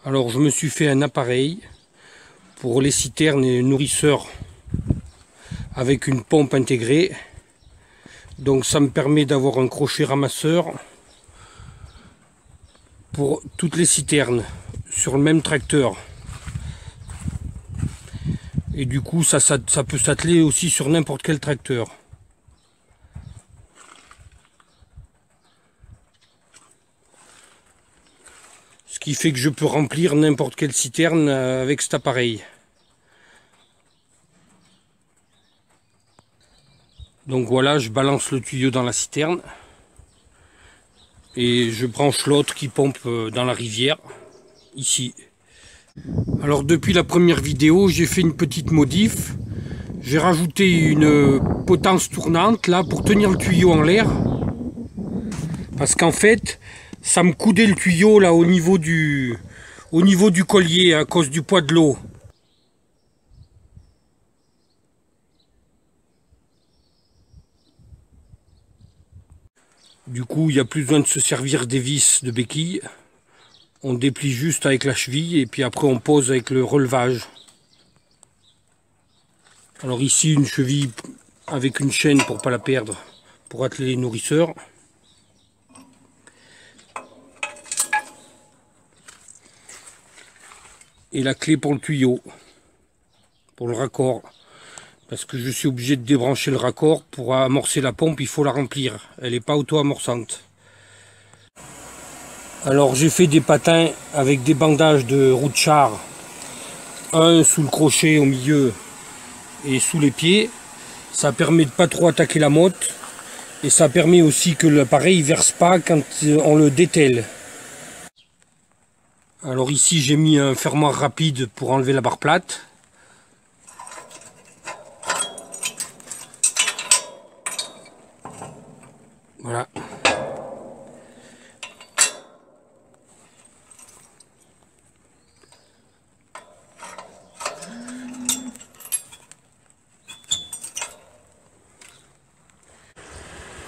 Alors je me suis fait un appareil pour les citernes et nourrisseurs avec une pompe intégrée. Donc ça me permet d'avoir un crochet ramasseur pour toutes les citernes sur le même tracteur. Et du coup ça peut s'atteler aussi sur n'importe quel tracteur. Ce qui fait que je peux remplir n'importe quelle citerne avec cet appareil. Donc voilà, je balance le tuyau dans la citerne et je branche l'autre qui pompe dans la rivière, ici. Alors depuis la première vidéo, j'ai fait une petite modif. J'ai rajouté une potence tournante là pour tenir le tuyau en l'air. Parce qu'en fait, ça me coudait le tuyau là au niveau du collier à cause du poids de l'eau. Du coup, il n'y a plus besoin de se servir des vis de béquille. On déplie juste avec la cheville et puis après on pose avec le relevage. Alors ici, une cheville avec une chaîne pour ne pas la perdre, pour atteler les nourrisseurs. Et la clé pour le tuyau, pour le raccord. Parce que je suis obligé de débrancher le raccord. Pour amorcer la pompe, il faut la remplir. Elle n'est pas auto-amorçante. Alors j'ai fait des patins avec des bandages de roue de char. Un sous le crochet au milieu et sous les pieds. Ça permet de pas trop attaquer la motte. Et ça permet aussi que l'appareil ne verse pas quand on le dételle. Alors ici j'ai mis un fermoir rapide pour enlever la barre plate. Voilà.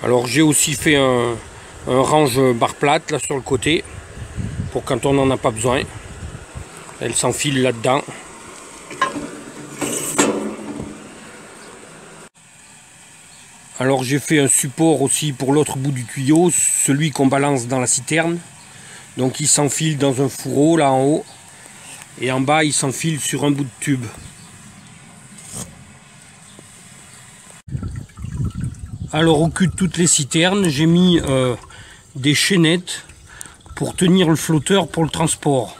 Alors j'ai aussi fait un range barre plate là sur le côté pour quand on n'en a pas besoin. Elle s'enfile là-dedans. Alors j'ai fait un support aussi pour l'autre bout du tuyau, celui qu'on balance dans la citerne. Donc il s'enfile dans un fourreau là en haut. Et en bas il s'enfile sur un bout de tube. Alors au cul de toutes les citernes, j'ai mis des chaînettes pour tenir le flotteur pour le transport.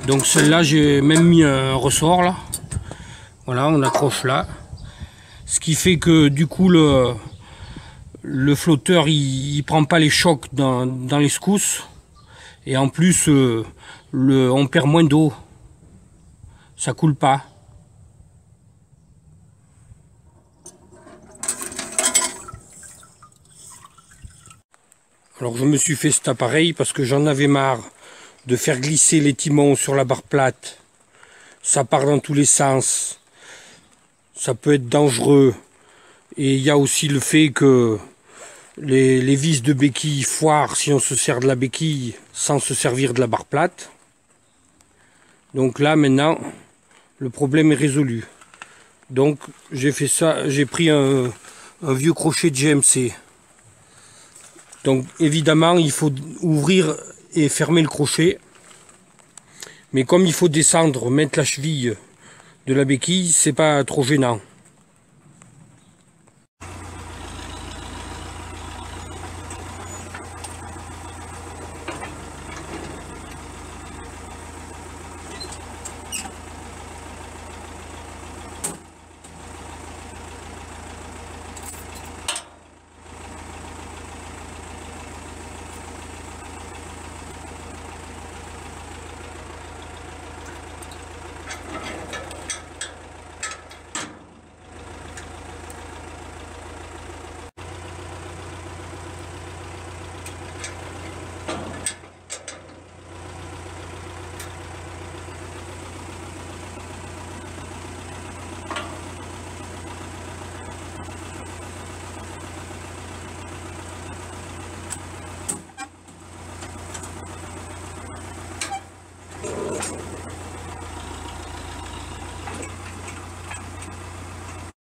Donc celle-là j'ai même mis un ressort là. Voilà, on accroche là. Ce qui fait que du coup le flotteur il prend pas les chocs dans les secousses. Et en plus on perd moins d'eau. Ça coule pas. Alors je me suis fait cet appareil parce que j'en avais marre de faire glisser les timons sur la barre plate. Ça part dans tous les sens. Ça peut être dangereux. Et il y a aussi le fait que les vis de béquille foirent si on se sert de la béquille sans se servir de la barre plate. Donc là maintenant, le problème est résolu. Donc j'ai fait ça, j'ai pris un vieux crochet de GMC. Donc évidemment il faut ouvrir et fermer le crochet. Mais comme il faut descendre, mettre la cheville de la béquille, c'est pas trop gênant.